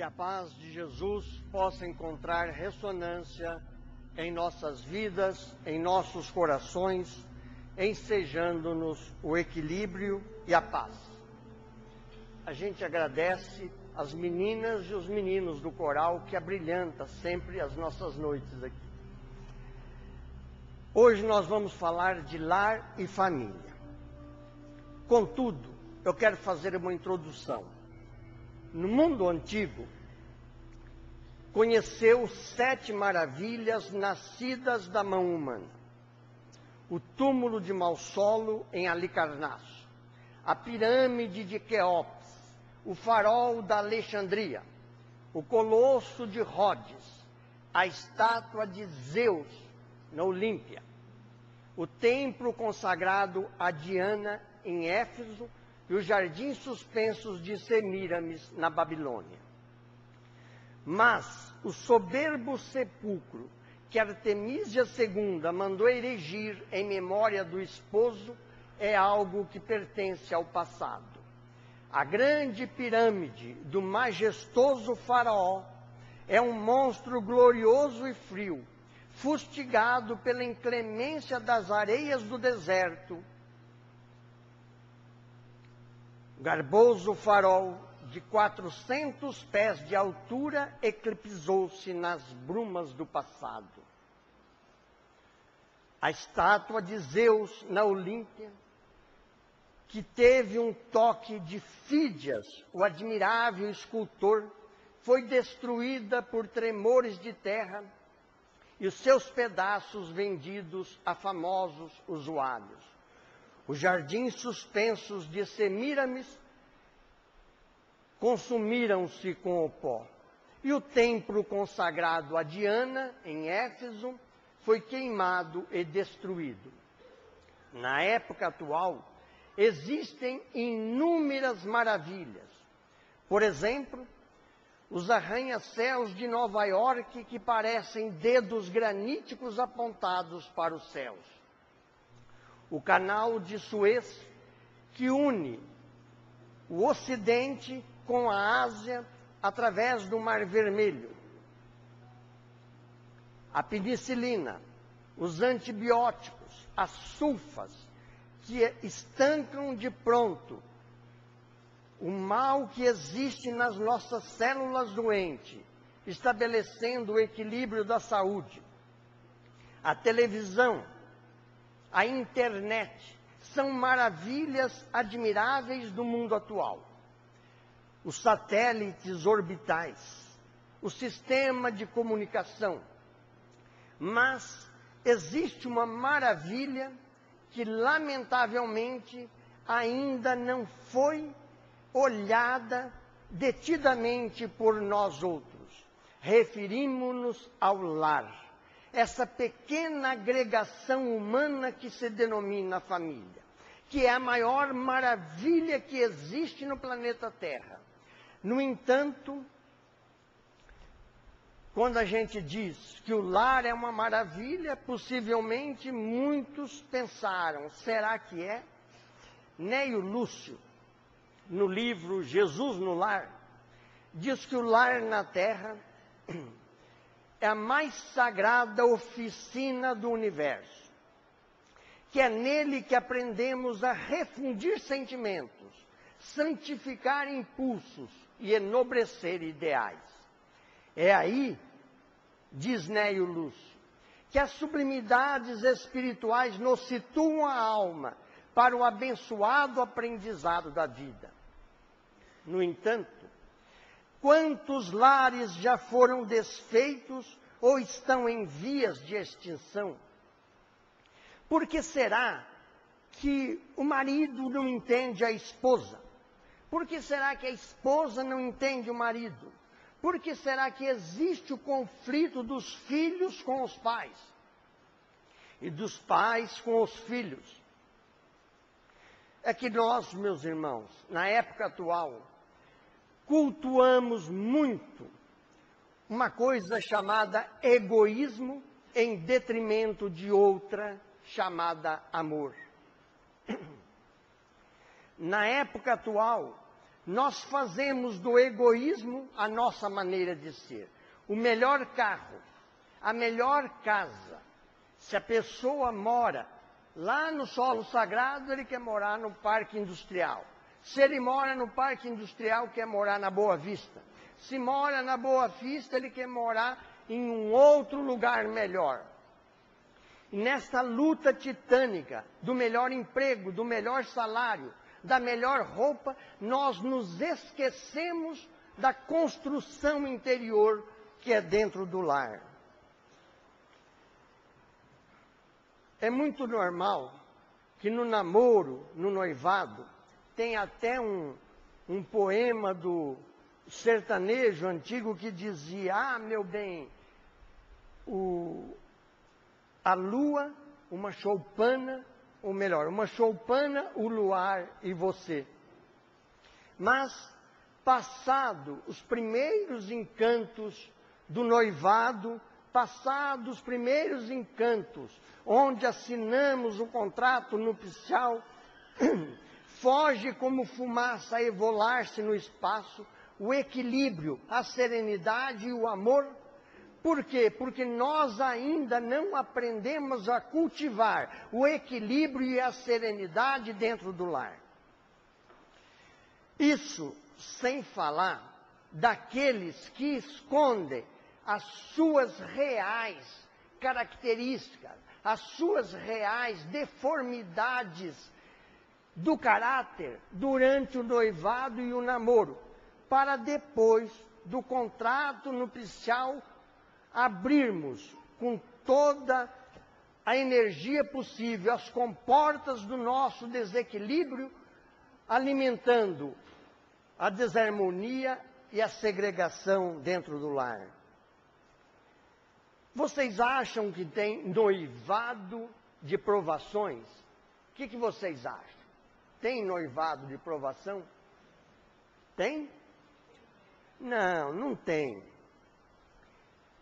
a paz de Jesus possa encontrar ressonância em nossas vidas, em nossos corações, ensejando-nos o equilíbrio e a paz. A gente agradece as meninas e os meninos do coral que abrilhanta sempre as nossas noites aqui. Hoje nós vamos falar de lar e família. Contudo, eu quero fazer uma introdução. No mundo antigo, conheceu 7 maravilhas nascidas da mão humana. O túmulo de Malsolo em Alicarnasso, a pirâmide de Quéops, o farol da Alexandria, o colosso de Rhodes, a estátua de Zeus na Olímpia, o templo consagrado a Diana em Éfeso e os jardins suspensos de Semíramis na Babilônia. Mas o soberbo sepulcro que Artemísia II mandou erigir em memória do esposo é algo que pertence ao passado. A grande pirâmide do majestoso faraó é um monstro glorioso e frio, fustigado pela inclemência das areias do deserto. O garboso farol de 400 pés de altura eclipsou-se nas brumas do passado. A estátua de Zeus na Olímpia, que teve um toque de Fídias, o admirável escultor, foi destruída por tremores de terra e os seus pedaços vendidos a famosos usuários. Os jardins suspensos de Semíramis consumiram-se com o pó. E o templo consagrado a Diana, em Éfeso, foi queimado e destruído. Na época atual, existem inúmeras maravilhas. Por exemplo, os arranha-céus de Nova York, que parecem dedos graníticos apontados para os céus. O canal de Suez, que une o Ocidente com a Ásia através do Mar Vermelho. A penicilina, os antibióticos, as sulfas, que estancam de pronto o mal que existe nas nossas células doentes, estabelecendo o equilíbrio da saúde. A televisão, a internet, são maravilhas admiráveis do mundo atual. Os satélites orbitais, o sistema de comunicação. Mas existe uma maravilha que, lamentavelmente, ainda não foi olhada detidamente por nós outros. Referimos-nos ao lar, essa pequena agregação humana que se denomina família, que é a maior maravilha que existe no planeta Terra. No entanto, quando a gente diz que o lar é uma maravilha, possivelmente muitos pensaram, será que é? Neio Lúcio, no livro Jesus no Lar, diz que o lar na Terra é a mais sagrada oficina do universo, que é nele que aprendemos a refundir sentimentos, santificar impulsos e enobrecer ideais. É aí, diz Neio Lúcio, que as sublimidades espirituais nos situam a alma para o abençoado aprendizado da vida. No entanto, quantos lares já foram desfeitos ou estão em vias de extinção? Por que será que o marido não entende a esposa? Por que será que a esposa não entende o marido? Por que será que existe o conflito dos filhos com os pais? E dos pais com os filhos? É que nós, meus irmãos, na época atual, cultuamos muito uma coisa chamada egoísmo em detrimento de outra chamada amor. Na época atual, nós fazemos do egoísmo a nossa maneira de ser. O melhor carro, a melhor casa. Se a pessoa mora lá no solo sagrado, ele quer morar no parque industrial. Se ele mora no parque industrial, quer morar na Boa Vista. Se mora na Boa Vista, ele quer morar em um outro lugar melhor. E nesta luta titânica do melhor emprego, do melhor salário, da melhor roupa, nós nos esquecemos da construção interior que é dentro do lar. É muito normal que no namoro, no noivado, tem até um poema do sertanejo antigo que dizia: ah, meu bem, a lua, uma choupana, ou melhor, uma choupana, o luar e você. Mas, passado os primeiros encantos do noivado, passados os primeiros encantos, onde assinamos o contrato nupcial, foge como fumaça a evolar-se no espaço o equilíbrio, a serenidade e o amor. Por quê? Porque nós ainda não aprendemos a cultivar o equilíbrio e a serenidade dentro do lar. Isso sem falar daqueles que escondem as suas reais características, as suas reais deformidades do caráter durante o noivado e o namoro, para depois do contrato nupcial abrirmos com toda a energia possível as comportas do nosso desequilíbrio, alimentando a desarmonia e a segregação dentro do lar. Vocês acham que tem noivado de provações? O que vocês acham? Tem noivado de provação? Tem? Não, não tem.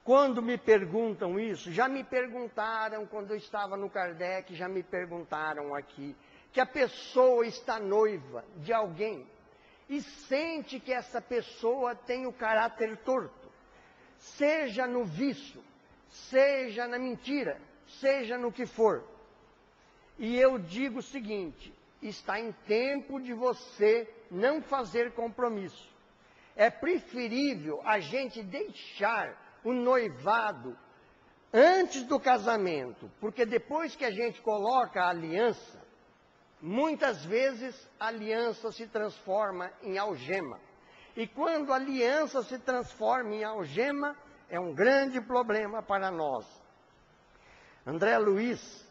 Quando me perguntam isso, já me perguntaram quando eu estava no Kardec, já me perguntaram aqui, que a pessoa está noiva de alguém e sente que essa pessoa tem o caráter torto, seja no vício, seja na mentira, seja no que for. E eu digo o seguinte: está em tempo de você não fazer compromisso. É preferível a gente deixar o noivado antes do casamento, porque depois que a gente coloca a aliança, muitas vezes a aliança se transforma em algema. E quando a aliança se transforma em algema, é um grande problema para nós. André Luiz,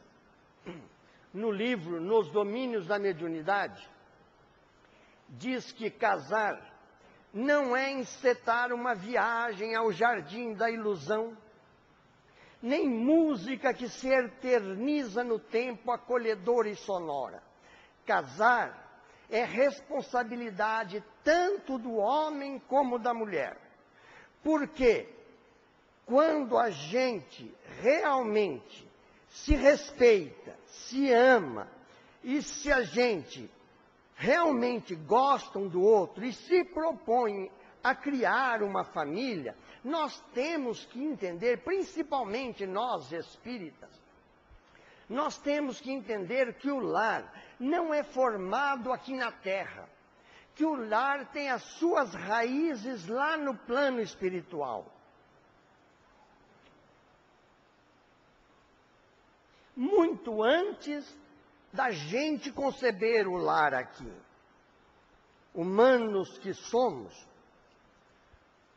no livro Nos Domínios da Mediunidade, diz que casar não é encetar uma viagem ao jardim da ilusão, nem música que se eterniza no tempo acolhedora e sonora. Casar é responsabilidade tanto do homem como da mulher. Porque quando a gente realmente se respeita, se ama, e se a gente realmente gosta um do outro e se propõe a criar uma família, nós temos que entender, principalmente nós espíritas, nós temos que entender que o lar não é formado aqui na terra, que o lar tem as suas raízes lá no plano espiritual. Muito antes da gente conceber o lar aqui. Humanos que somos,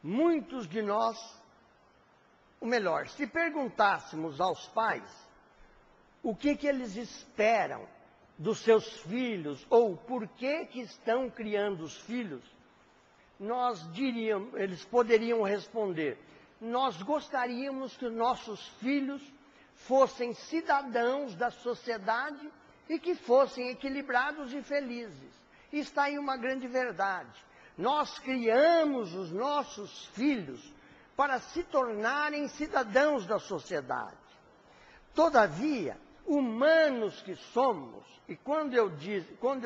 muitos de nós, ou melhor, se perguntássemos aos pais o que eles esperam dos seus filhos, ou por que estão criando os filhos, eles poderiam responder: nós gostaríamos que os nossos filhos fossem cidadãos da sociedade e que fossem equilibrados e felizes. Está aí uma grande verdade. Nós criamos os nossos filhos para se tornarem cidadãos da sociedade. Todavia, humanos que somos, e quando eu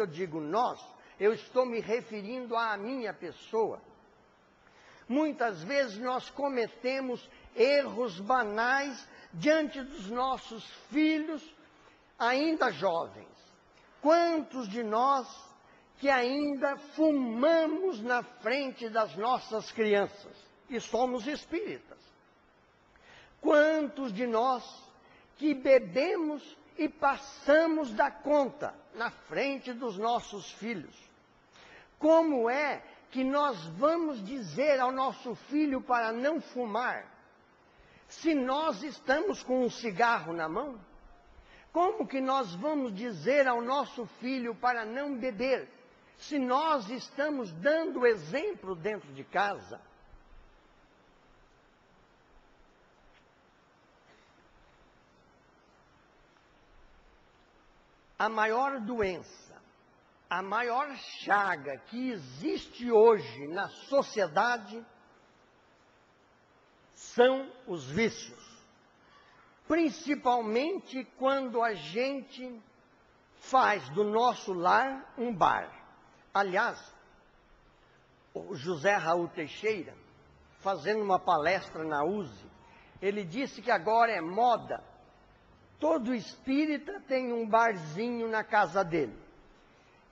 digo nós, eu estou me referindo à minha pessoa. Muitas vezes nós cometemos erros banais diante dos nossos filhos ainda jovens. Quantos de nós que ainda fumamos na frente das nossas crianças e somos espíritas? Quantos de nós que bebemos e passamos da conta na frente dos nossos filhos? Como é que nós vamos dizer ao nosso filho para não fumar, se nós estamos com um cigarro na mão? Como que nós vamos dizer ao nosso filho para não beber, se nós estamos dando exemplo dentro de casa? A maior doença, a maior chaga que existe hoje na sociedade são os vícios. Principalmente quando a gente faz do nosso lar um bar. Aliás, o José Raul Teixeira, fazendo uma palestra na USE, ele disse que agora é moda. Todo espírita tem um barzinho na casa dele.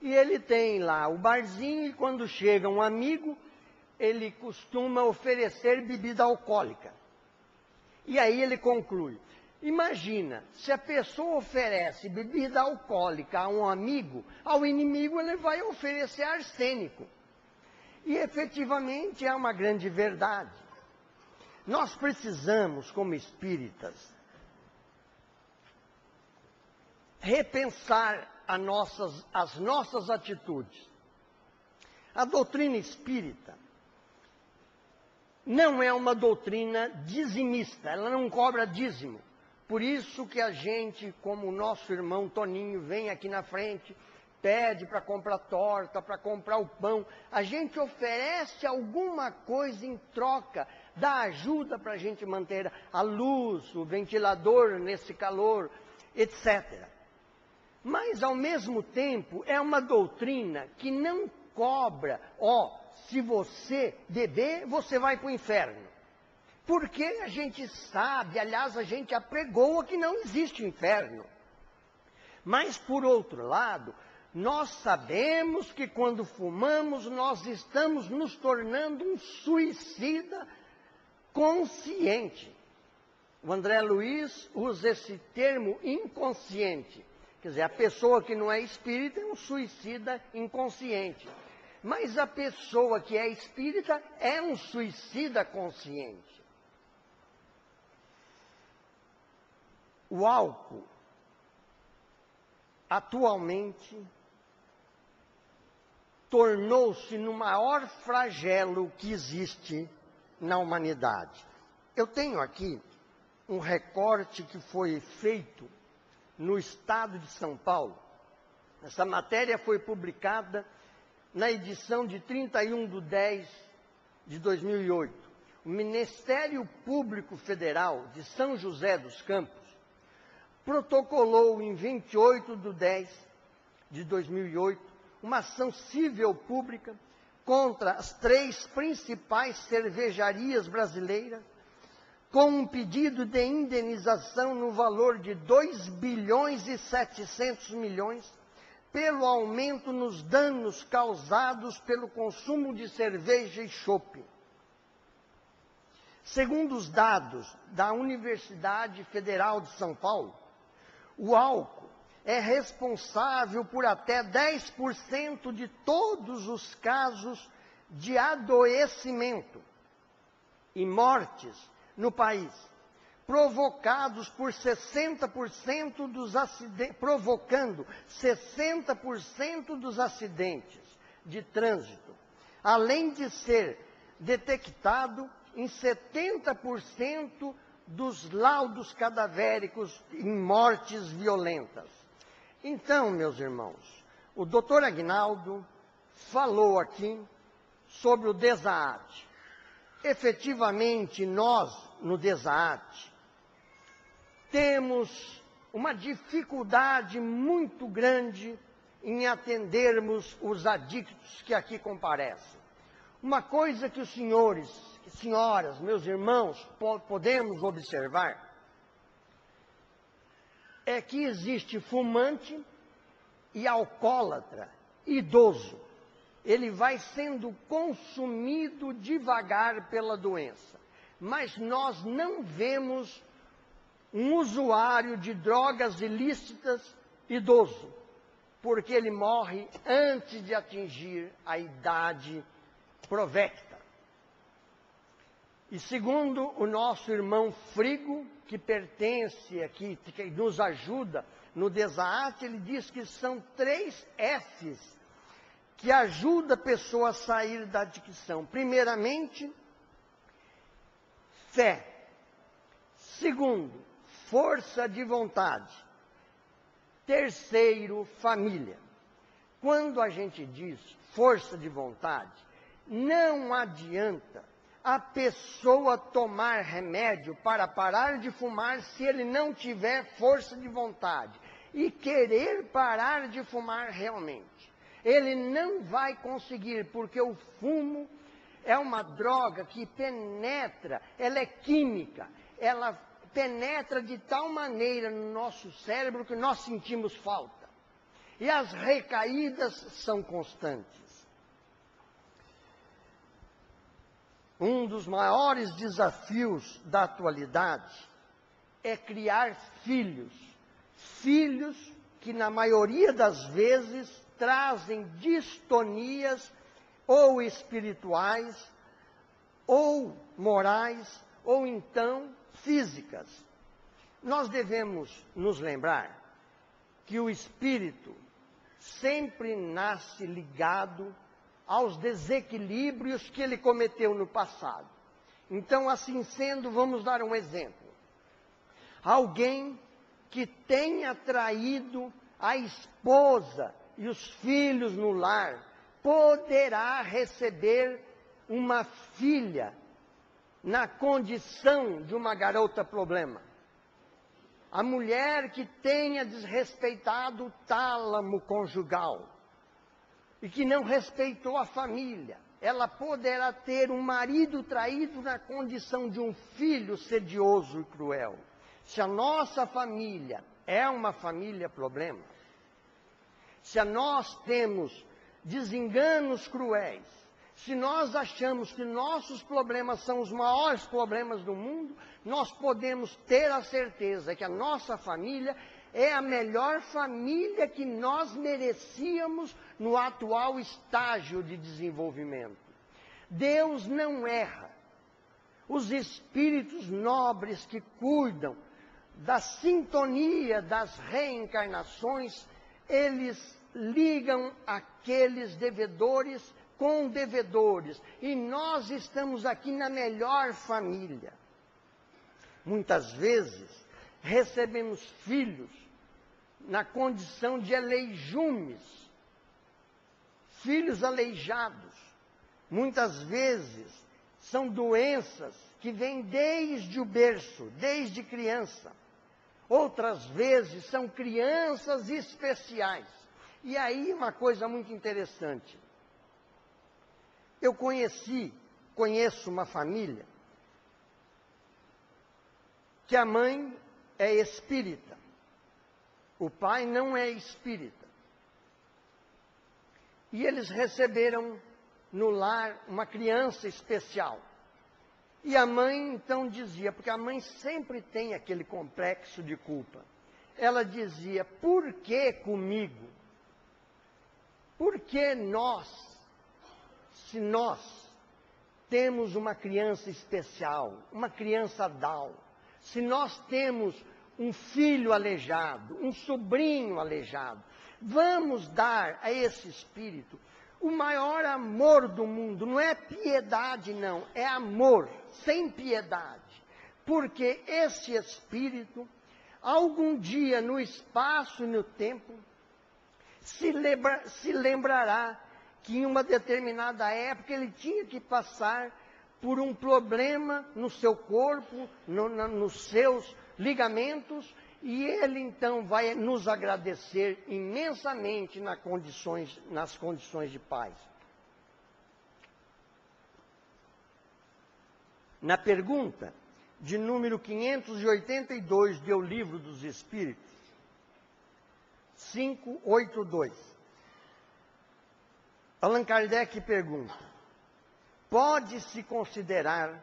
E ele tem lá o barzinho e quando chega um amigo, ele costuma oferecer bebida alcoólica. E aí ele conclui, imagina, se a pessoa oferece bebida alcoólica a um amigo, ao inimigo ele vai oferecer arsênico. E efetivamente é uma grande verdade. Nós precisamos, como espíritas, repensar as nossas atitudes. A doutrina espírita não é uma doutrina dizimista, ela não cobra dízimo. Por isso que a gente, como o nosso irmão Toninho, vem aqui na frente, pede para comprar torta, para comprar o pão. A gente oferece alguma coisa em troca da ajuda para a gente manter a luz, o ventilador nesse calor, etc. Mas, ao mesmo tempo, é uma doutrina que não cobra, se você beber, você vai para o inferno. Porque a gente sabe, aliás, a gente apregoa que não existe inferno. Mas, por outro lado, nós sabemos que quando fumamos, nós estamos nos tornando um suicida consciente. O André Luiz usa esse termo inconsciente. Quer dizer, a pessoa que não é espírita é um suicida inconsciente. Mas a pessoa que é espírita é um suicida consciente. O álcool, atualmente, tornou-se no maior flagelo que existe na humanidade. Eu tenho aqui um recorte que foi feito no estado de São Paulo. Essa matéria foi publicada na edição de 31/10/2008. O Ministério Público Federal de São José dos Campos protocolou em 28/10/2008 uma ação civil pública contra as 3 principais cervejarias brasileiras, com um pedido de indenização no valor de 2,7 bilhões pelo aumento nos danos causados pelo consumo de cerveja e chopp. Segundo os dados da Universidade Federal de São Paulo, o álcool é responsável por até 10% de todos os casos de adoecimento e mortes no país, provocando 60% dos acidentes de trânsito, além de ser detectado em 70% dos laudos cadavéricos em mortes violentas. Então, meus irmãos, o doutor Aguinaldo falou aqui sobre o DESAAT. Efetivamente, nós, no DESAAT, temos uma dificuldade muito grande em atendermos os adictos que aqui comparecem. Uma coisa que os senhores, senhoras, meus irmãos, podemos observar é que existe fumante e alcoólatra, idoso. Ele vai sendo consumido devagar pela doença. Mas nós não vemos um usuário de drogas ilícitas idoso, porque ele morre antes de atingir a idade provecta. E segundo o nosso irmão Frigo, que pertence aqui, que nos ajuda no Desaate, ele diz que são 3 Fs que ajudam a pessoa a sair da adicção. Primeiramente, fé. Segundo, força de vontade. Terceiro, família. Quando a gente diz força de vontade, não adianta a pessoa tomar remédio para parar de fumar se ele não tiver força de vontade e querer parar de fumar realmente. Ele não vai conseguir, porque o fumo é uma droga que penetra, ela é química, ela penetra de tal maneira no nosso cérebro que nós sentimos falta. E as recaídas são constantes. Um dos maiores desafios da atualidade é criar filhos. Filhos que, na maioria das vezes, trazem distonias ou espirituais, ou morais, ou então físicas. Nós devemos nos lembrar que o espírito sempre nasce ligado aos desequilíbrios que ele cometeu no passado. Então, assim sendo, vamos dar um exemplo. Alguém que tenha traído a esposa e os filhos no lar, poderá receber uma filha na condição de uma garota problema. A mulher que tenha desrespeitado o tálamo conjugal e que não respeitou a família, ela poderá ter um marido traído na condição de um filho sedioso e cruel. Se a nossa família é uma família problema, se nós temos desenganos cruéis, se nós achamos que nossos problemas são os maiores problemas do mundo, nós podemos ter a certeza que a nossa família é a melhor família que nós merecíamos no atual estágio de desenvolvimento. Deus não erra. Os espíritos nobres que cuidam da sintonia das reencarnações, eles ligam aqueles devedores com devedores. E nós estamos aqui na melhor família. Muitas vezes, recebemos filhos na condição de aleijumes, filhos aleijados. Muitas vezes, são doenças que vêm desde o berço, desde criança. Outras vezes, são crianças especiais. E aí, uma coisa muito interessante. Eu conheço uma família que a mãe é espírita, o pai não é espírita. E eles receberam no lar uma criança especial. E a mãe então dizia, porque a mãe sempre tem aquele complexo de culpa. Ela dizia, por que comigo? Por que nós, se nós temos uma criança especial, uma criança Down, se nós temos um filho aleijado, um sobrinho aleijado, vamos dar a esse espírito o maior amor do mundo. Não é piedade, não, é amor, sem piedade. Porque esse espírito, algum dia no espaço e no tempo, se lembrará que em uma determinada época ele tinha que passar por um problema no seu corpo, nos seus ligamentos, E Ele então vai nos agradecer imensamente nas condições de paz. Na pergunta de número 582 do Livro dos Espíritos, 582, Allan Kardec pergunta: pode-se considerar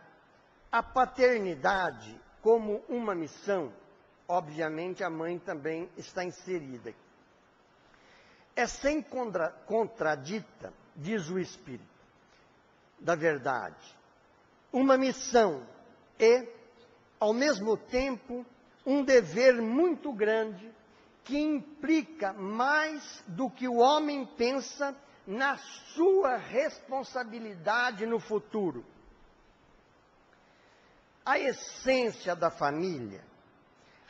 a paternidade como uma missão? Obviamente a mãe também está inserida. É sem contradita, diz o Espírito da Verdade, uma missão e, ao mesmo tempo, um dever muito grande que implica mais do que o homem pensa na sua responsabilidade no futuro. A essência da família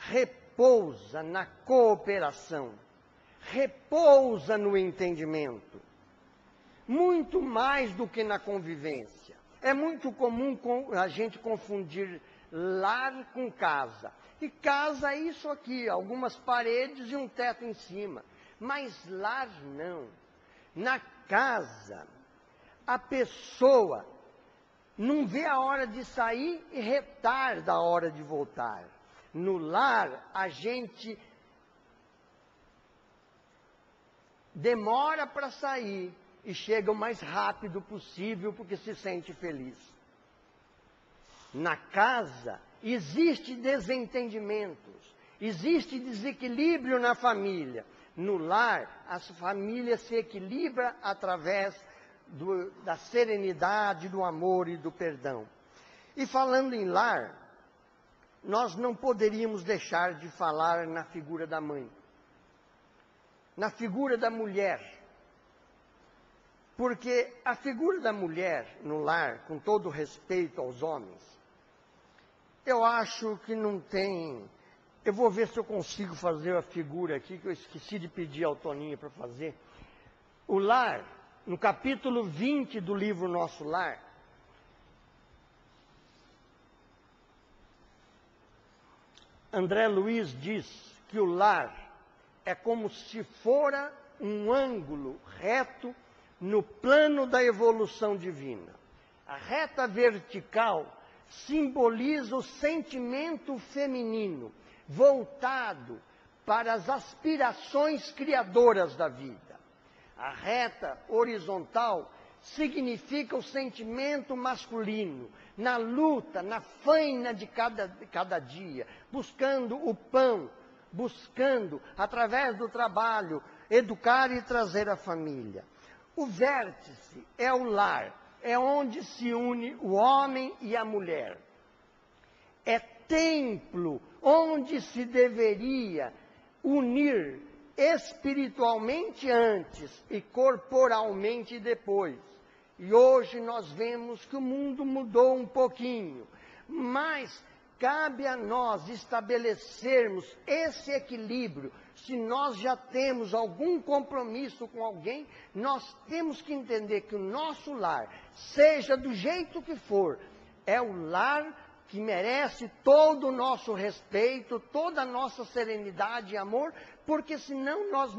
repousa na cooperação, repousa no entendimento, muito mais do que na convivência. É muito comum a gente confundir lar com casa. E casa é isso aqui, algumas paredes e um teto em cima. Mas lar não. Na casa, a pessoa não vê a hora de sair e retarda a hora de voltar. No lar, a gente demora para sair e chega o mais rápido possível porque se sente feliz. Na casa, existe desentendimentos, existe desequilíbrio na família. No lar, a família se equilibra através da serenidade, do amor e do perdão. E falando em lar, nós não poderíamos deixar de falar na figura da mãe, na figura da mulher. Porque a figura da mulher no lar, com todo respeito aos homens, eu acho que não tem... Eu vou ver se eu consigo fazer a figura aqui, que eu esqueci de pedir ao Toninho para fazer. O lar, no capítulo 20 do livro Nosso Lar, André Luiz diz que o lar é como se fora um ângulo reto no plano da evolução divina. A reta vertical simboliza o sentimento feminino, voltado para as aspirações criadoras da vida. A reta horizontal significa o sentimento masculino, na luta, na faina de cada dia, buscando o pão, buscando, através do trabalho, educar e trazer a família. O vértice é o lar, é onde se une o homem e a mulher. É templo onde se deveria unir espiritualmente antes e corporalmente depois. E hoje nós vemos que o mundo mudou um pouquinho, mas cabe a nós estabelecermos esse equilíbrio. Se nós já temos algum compromisso com alguém, nós temos que entender que o nosso lar, seja do jeito que for, é o lar que merece todo o nosso respeito, toda a nossa serenidade e amor, porque senão nós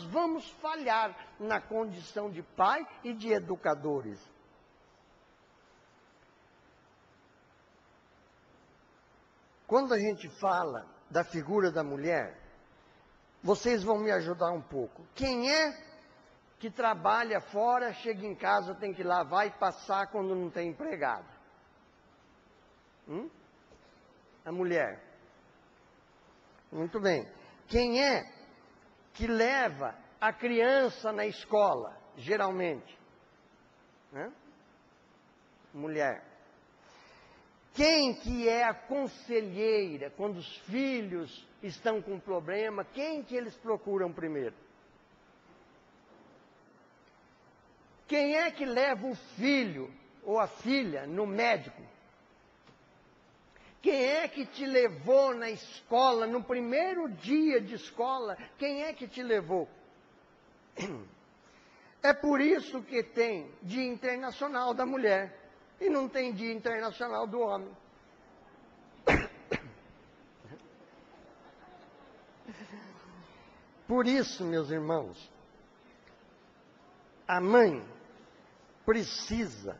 vamos falhar na condição de pai e de educadores. Quando a gente fala da figura da mulher, vocês vão me ajudar um pouco. Quem é que trabalha fora, chega em casa, tem que lavar e passar quando não tem empregado? A mulher. Muito bem. Quem é que leva a criança na escola, geralmente? Mulher. Quem que é a conselheira quando os filhos estão com problema? Quem que eles procuram primeiro? Quem é que leva o filho ou a filha no médico? Quem é que te levou na escola, no primeiro dia de escola? Quem é que te levou? É por isso que tem Dia Internacional da Mulher e não tem Dia Internacional do Homem. Por isso, meus irmãos, a mãe precisa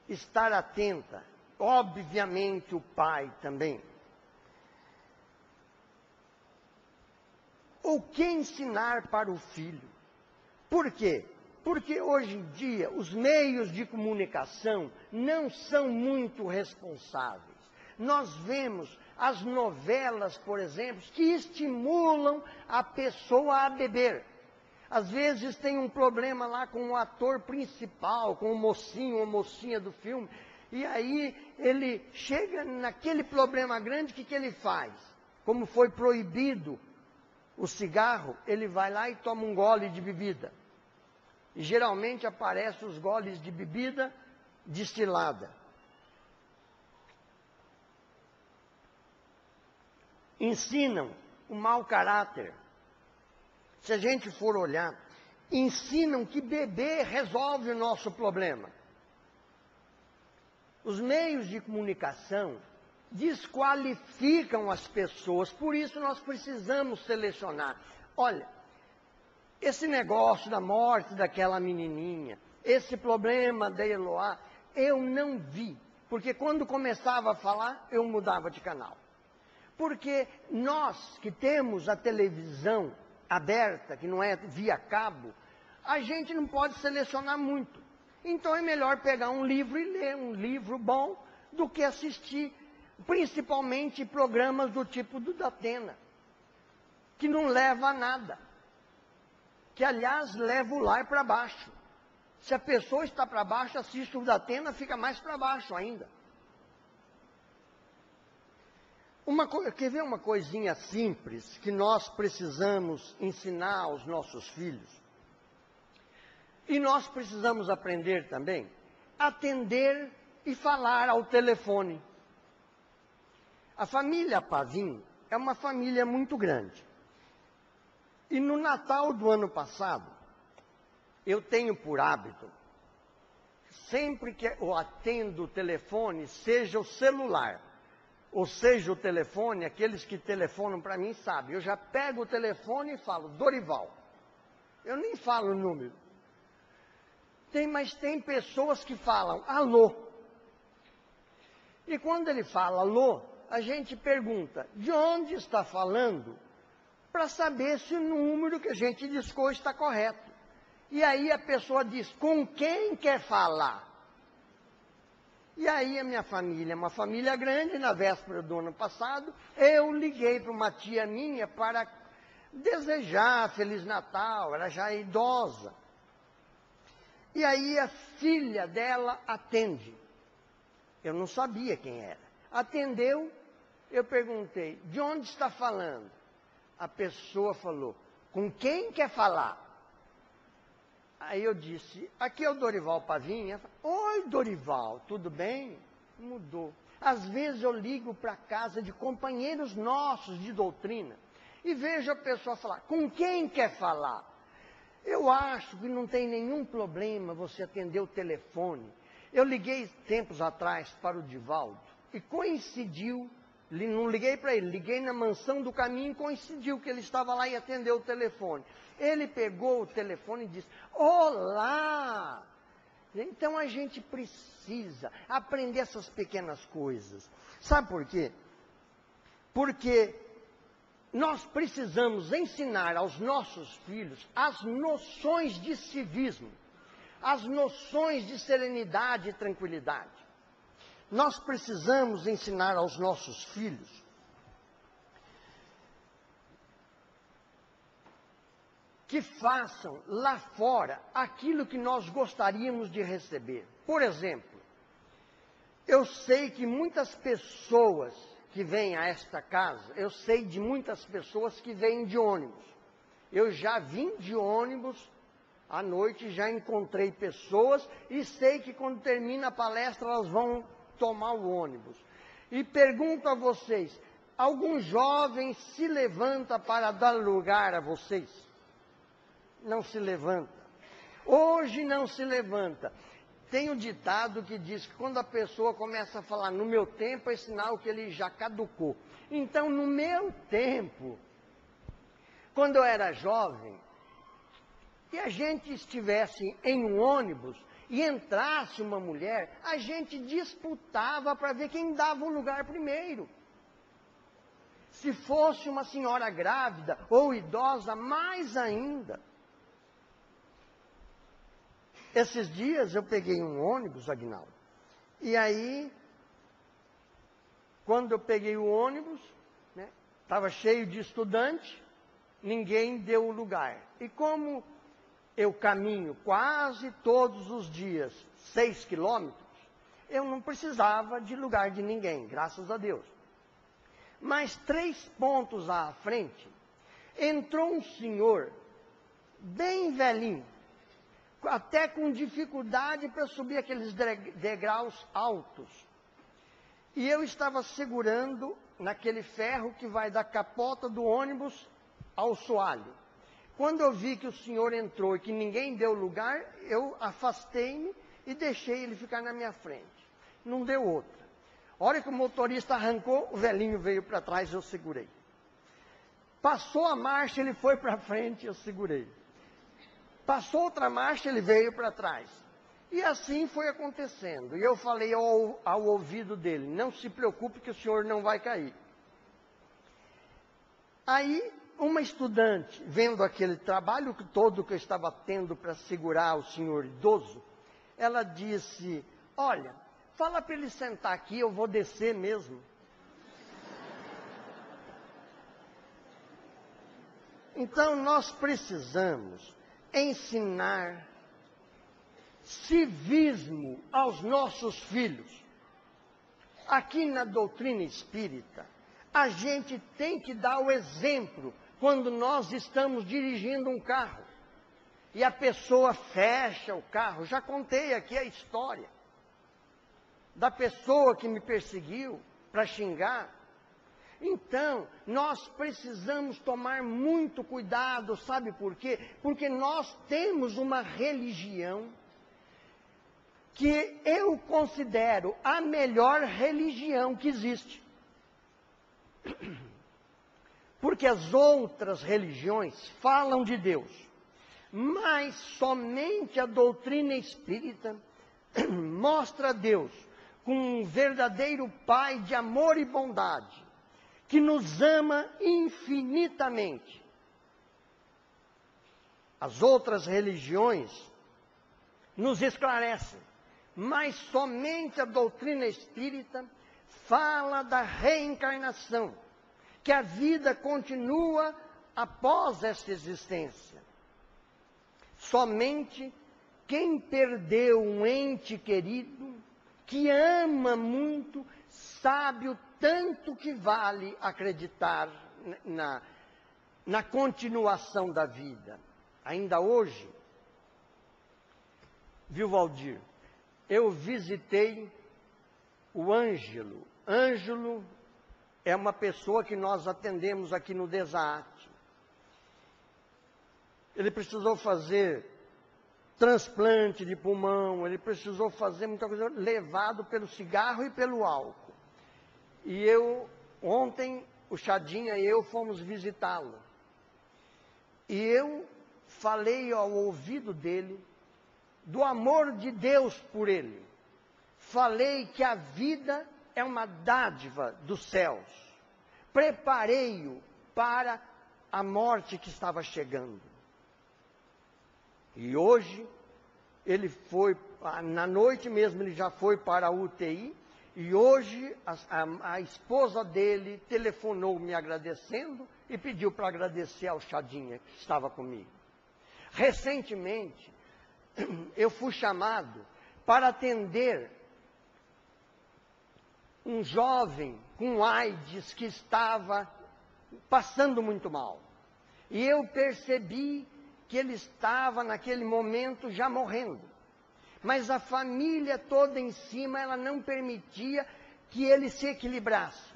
estar atenta, obviamente o pai também. O que ensinar para o filho? Por quê? Porque hoje em dia os meios de comunicação não são muito responsáveis. Nós vemos as novelas, por exemplo, que estimulam a pessoa a beber. Às vezes tem um problema lá com o ator principal, com o mocinho ou mocinha do filme, e aí ele chega naquele problema grande, o que ele faz? Como foi proibido o cigarro, ele vai lá e toma um gole de bebida. E geralmente aparecem os goles de bebida destilada. Ensinam o mau caráter. Se a gente for olhar, ensinam que beber resolve o nosso problema. Os meios de comunicação desqualificam as pessoas, por isso nós precisamos selecionar. Olha, esse negócio da morte daquela menininha, esse problema da Eloá, eu não vi, porque quando começava a falar, eu mudava de canal. Porque nós que temos a televisão aberta, que não é via cabo, a gente não pode selecionar muito. Então é melhor pegar um livro e ler um livro bom do que assistir, principalmente programas do tipo do Datena, que não leva a nada. Que, aliás, leva o lar para baixo. Se a pessoa está para baixo, assiste o Datena, fica mais para baixo ainda. Quer ver uma coisinha simples que nós precisamos ensinar aos nossos filhos? E nós precisamos aprender também a atender e falar ao telefone. A família Pavim é uma família muito grande. E no Natal do ano passado, eu tenho por hábito, sempre que eu atendo o telefone, seja o celular, ou seja o telefone, aqueles que telefonam para mim sabem, eu já pego o telefone e falo, Dorival. Eu nem falo o número. Mas tem pessoas que falam, alô. E quando ele fala alô, a gente pergunta, de onde está falando? Para saber se o número que a gente discou está correto. E aí a pessoa diz, com quem quer falar? E aí a minha família é uma família grande, na véspera do ano passado, eu liguei para uma tia minha para desejar Feliz Natal, ela já é idosa. E aí a filha dela atende. Eu não sabia quem era. Atendeu, eu perguntei, de onde está falando? A pessoa falou, com quem quer falar? Aí eu disse, aqui é o Dorival Pavinha. Oi, Dorival, tudo bem? Mudou. Às vezes eu ligo para casa de companheiros nossos de doutrina e vejo a pessoa falar, com quem quer falar? Eu acho que não tem nenhum problema você atender o telefone. Eu liguei tempos atrás para o Divaldo e coincidiu, não liguei para ele, liguei na Mansão do Caminho e coincidiu que ele estava lá e atendeu o telefone. Ele pegou o telefone e disse, olá! Então a gente precisa aprender essas pequenas coisas. Sabe por quê? Porque nós precisamos ensinar aos nossos filhos as noções de civismo, as noções de serenidade e tranquilidade. Nós precisamos ensinar aos nossos filhos que façam lá fora aquilo que nós gostaríamos de receber. Por exemplo, eu sei que muitas pessoas que vêm a esta casa, eu sei de muitas pessoas que vêm de ônibus. Eu já vim de ônibus à noite, já encontrei pessoas e sei que quando termina a palestra elas vão tomar o ônibus. E pergunto a vocês, algum jovem se levanta para dar lugar a vocês? Não se levanta. Hoje não se levanta. Tem um ditado que diz que quando a pessoa começa a falar no meu tempo, é sinal que ele já caducou. Então, no meu tempo, quando eu era jovem, e a gente estivesse em um ônibus e entrasse uma mulher, a gente disputava para ver quem dava o lugar primeiro. Se fosse uma senhora grávida ou idosa, mais ainda. Esses dias eu peguei um ônibus, Aguinaldo, e aí, quando eu peguei o ônibus, estava cheio de estudante, ninguém deu o lugar. E como eu caminho quase todos os dias 6 quilômetros, eu não precisava de lugar de ninguém, graças a Deus. Mas 3 pontos à frente, entrou um senhor, bem velhinho, até com dificuldade para subir aqueles degraus altos. E eu estava segurando naquele ferro que vai da capota do ônibus ao soalho. Quando eu vi que o senhor entrou e que ninguém deu lugar, eu afastei-me e deixei ele ficar na minha frente. Não deu outra. A hora que o motorista arrancou, o velhinho veio para trás e eu segurei. Passou a marcha, ele foi para frente e eu segurei. Passou outra marcha, ele veio para trás. E assim foi acontecendo. E eu falei ao ouvido dele, não se preocupe que o senhor não vai cair. Aí, uma estudante, vendo aquele trabalho todo que eu estava tendo para segurar o senhor idoso, ela disse, olha, fala para ele sentar aqui, eu vou descer mesmo. Então, nós precisamos ensinar civismo aos nossos filhos. Aqui na doutrina espírita, a gente tem que dar o exemplo quando nós estamos dirigindo um carro e a pessoa fecha o carro. Já contei aqui a história da pessoa que me perseguiu para xingar. Então, nós precisamos tomar muito cuidado, sabe por quê? Porque nós temos uma religião que eu considero a melhor religião que existe. Porque as outras religiões falam de Deus, mas somente a doutrina espírita mostra Deus como um verdadeiro Pai de amor e bondade, que nos ama infinitamente. As outras religiões nos esclarecem, mas somente a doutrina espírita fala da reencarnação, que a vida continua após esta existência. Somente quem perdeu um ente querido, que ama muito, sabe o tanto que vale acreditar na continuação da vida. Ainda hoje, viu, Valdir, eu visitei o Ângelo. Ângelo é uma pessoa que nós atendemos aqui no Desarte. Ele precisou fazer transplante de pulmão, ele precisou fazer muita coisa, levado pelo cigarro e pelo álcool. E ontem, o Chadinha e eu fomos visitá-lo. E eu falei ao ouvido dele do amor de Deus por ele. Falei que a vida é uma dádiva dos céus. Preparei-o para a morte que estava chegando. E hoje, ele foi, na noite mesmo, ele já foi para a UTI. E hoje, a esposa dele telefonou me agradecendo e pediu para agradecer ao Chadinha, que estava comigo. Recentemente, eu fui chamado para atender um jovem com AIDS que estava passando muito mal. E eu percebi que ele estava naquele momento já morrendo. Mas a família toda em cima, ela não permitia que ele se equilibrasse.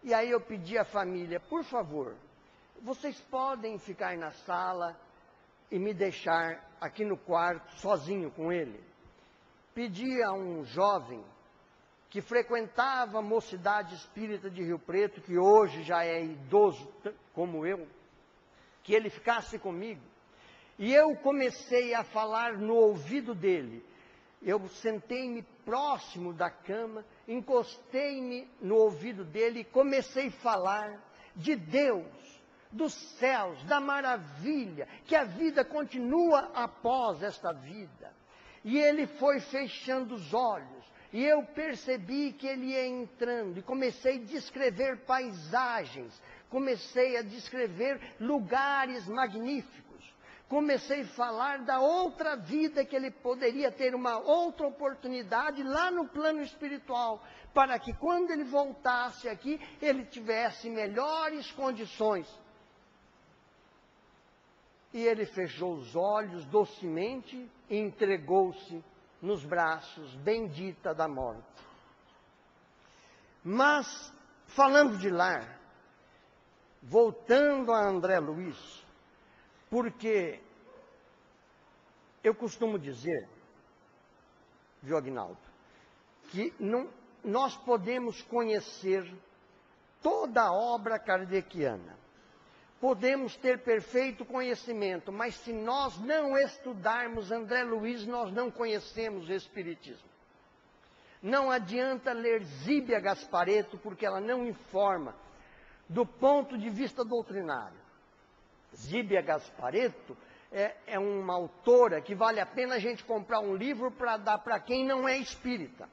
E aí eu pedi à família, por favor, vocês podem ficar na sala e me deixar aqui no quarto, sozinho com ele? Pedi a um jovem que frequentava a Mocidade Espírita de Rio Preto, que hoje já é idoso como eu, que ele ficasse comigo. E eu comecei a falar no ouvido dele. Eu sentei-me próximo da cama, encostei-me no ouvido dele e comecei a falar de Deus, dos céus, da maravilha, que a vida continua após esta vida. E ele foi fechando os olhos, e eu percebi que ele ia entrando, e comecei a descrever paisagens, comecei a descrever lugares magníficos. Comecei a falar da outra vida, que ele poderia ter uma outra oportunidade lá no plano espiritual, para que quando ele voltasse aqui, ele tivesse melhores condições. E ele fechou os olhos docemente e entregou-se nos braços bendita da morte. Mas, falando de lar, voltando a André Luiz, porque eu costumo dizer, viu, Aguinaldo, que nós podemos conhecer toda a obra kardeciana, podemos ter perfeito conhecimento, mas se nós não estudarmos André Luiz, nós não conhecemos o Espiritismo. Não adianta ler Zíbia Gasparetto, porque ela não informa do ponto de vista doutrinário. Zíbia Gasparetto é uma autora que vale a pena a gente comprar um livro para dar para quem não é espírita.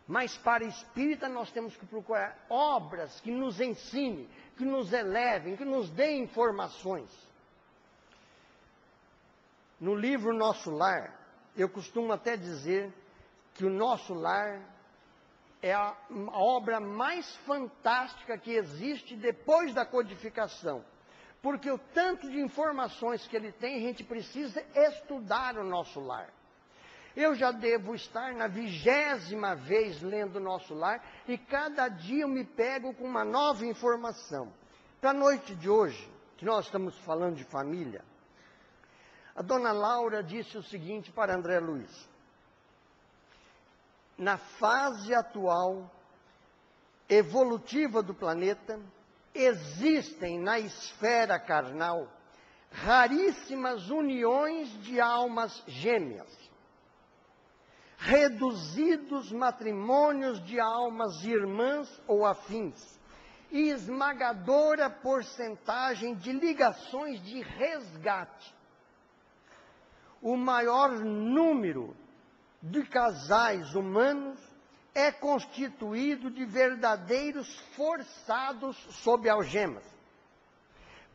Mas para espírita nós temos que procurar obras que nos ensinem, que nos elevem, que nos deem informações. No livro Nosso Lar, eu costumo até dizer que o Nosso Lar é a obra mais fantástica que existe depois da codificação. Porque o tanto de informações que ele tem, a gente precisa estudar o Nosso Lar. Eu já devo estar na 20ª vez lendo o Nosso Lar, e cada dia eu me pego com uma nova informação. Para a noite de hoje, que nós estamos falando de família, a dona Laura disse o seguinte para André Luiz: na fase atual evolutiva do planeta, existem na esfera carnal raríssimas uniões de almas gêmeas, reduzidos matrimônios de almas irmãs ou afins, e esmagadora porcentagem de ligações de resgate. O maior número de casais humanos é constituído de verdadeiros forçados sob algemas.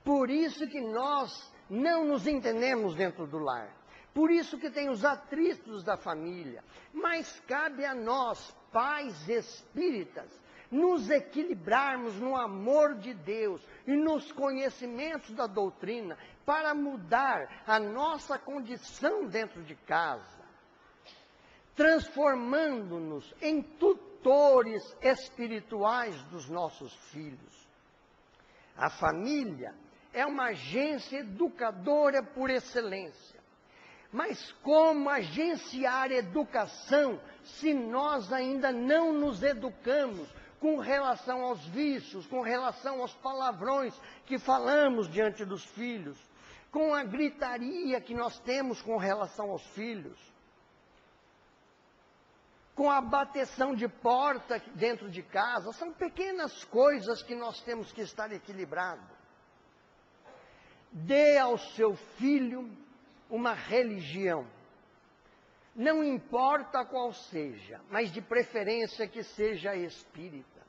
Por isso que nós não nos entendemos dentro do lar. Por isso que tem os atritos da família. Mas cabe a nós, pais espíritas, nos equilibrarmos no amor de Deus e nos conhecimentos da doutrina para mudar a nossa condição dentro de casa, transformando-nos em tutores espirituais dos nossos filhos. A família é uma agência educadora por excelência. Mas como agenciar educação se nós ainda não nos educamos com relação aos vícios, com relação aos palavrões que falamos diante dos filhos, com a gritaria que nós temos com relação aos filhos, com a bateção de porta dentro de casa? São pequenas coisas que nós temos que estar equilibrados. Dê ao seu filho uma religião, não importa qual seja, mas de preferência que seja espírita,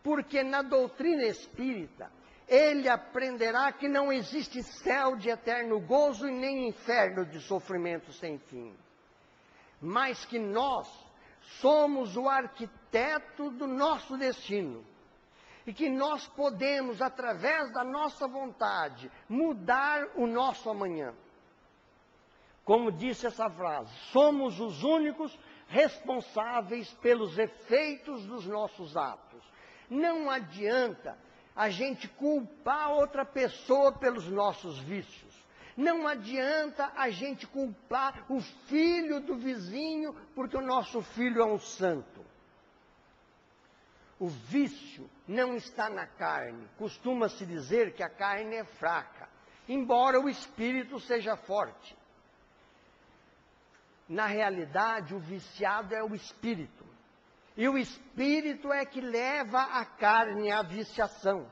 porque na doutrina espírita ele aprenderá que não existe céu de eterno gozo e nem inferno de sofrimento sem fim, mas que nós somos o arquiteto do nosso destino, e que nós podemos, através da nossa vontade, mudar o nosso amanhã. Como disse essa frase, somos os únicos responsáveis pelos efeitos dos nossos atos. Não adianta a gente culpar outra pessoa pelos nossos vícios. Não adianta a gente culpar o filho do vizinho porque o nosso filho é um santo. O vício não está na carne. Costuma-se dizer que a carne é fraca, embora o espírito seja forte. Na realidade, o viciado é o espírito. E o espírito é que leva a carne à viciação.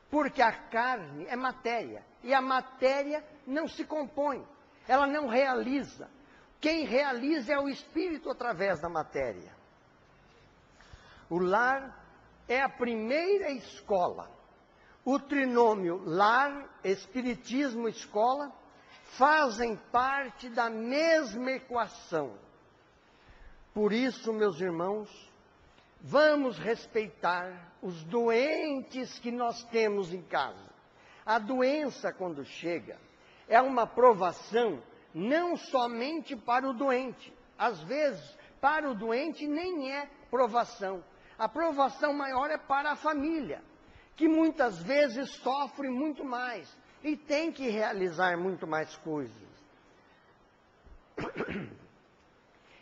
Porque a carne é matéria. E a matéria não se compõe. Ela não realiza. Quem realiza é o espírito através da matéria. O lar é a primeira escola. O trinômio lar, espiritismo, escola, fazem parte da mesma equação. Por isso, meus irmãos, vamos respeitar os doentes que nós temos em casa. A doença, quando chega, é uma provação não somente para o doente. Às vezes, para o doente nem é provação. A provação maior é para a família, que muitas vezes sofre muito mais e tem que realizar muito mais coisas.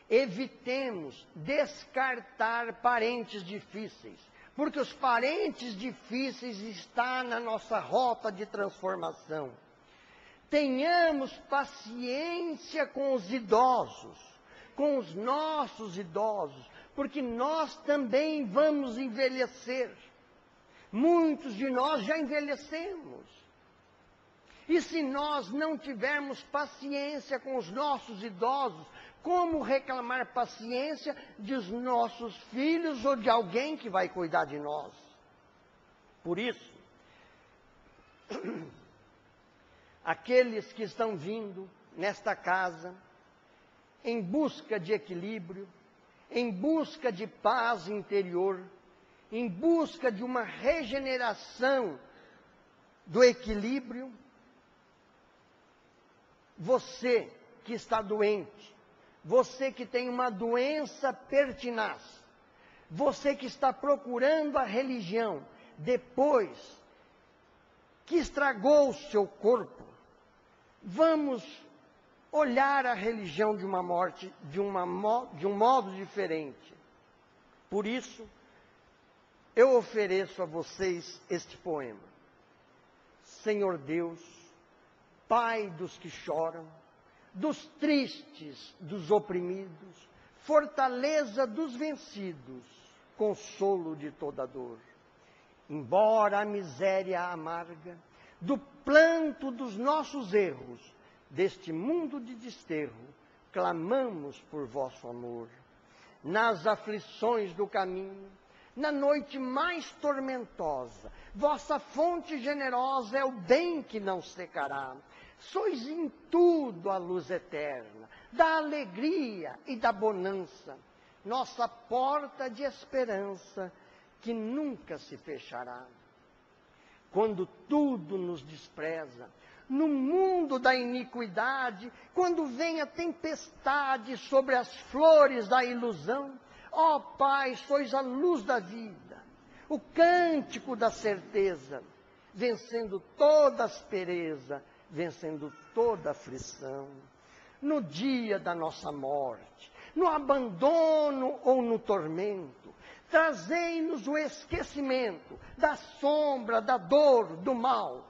Evitemos descartar parentes difíceis, porque os parentes difíceis estão na nossa rota de transformação. Tenhamos paciência com os idosos, com os nossos idosos, porque nós também vamos envelhecer. Muitos de nós já envelhecemos. E se nós não tivermos paciência com os nossos idosos, como reclamar paciência dos nossos filhos ou de alguém que vai cuidar de nós? Por isso, aqueles que estão vindo nesta casa em busca de equilíbrio, em busca de paz interior, em busca de uma regeneração do equilíbrio, você que está doente, você que tem uma doença pertinaz, você que está procurando a religião depois que estragou o seu corpo, vamos olhar a religião de um modo diferente. Por isso, eu ofereço a vocês este poema. Senhor Deus, Pai dos que choram, dos tristes, dos oprimidos, fortaleza dos vencidos, consolo de toda dor. Embora a miséria amarga, do planto dos nossos erros, deste mundo de desterro, clamamos por vosso amor. Nas aflições do caminho, na noite mais tormentosa, vossa fonte generosa é o bem que não secará. Sois em tudo a luz eterna, da alegria e da bonança, nossa porta de esperança, que nunca se fechará. Quando tudo nos despreza, no mundo da iniquidade, quando vem a tempestade sobre as flores da ilusão, ó Pai, sois a luz da vida, o cântico da certeza, vencendo toda aspereza, vencendo toda aflição. No dia da nossa morte, no abandono ou no tormento, trazei-nos o esquecimento da sombra, da dor, do mal,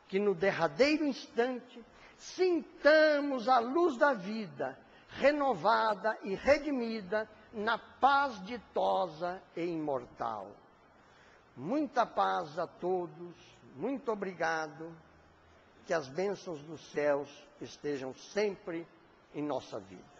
que no derradeiro instante sintamos a luz da vida, renovada e redimida na paz ditosa e imortal. Muita paz a todos, muito obrigado, que as bênçãos dos céus estejam sempre em nossa vida.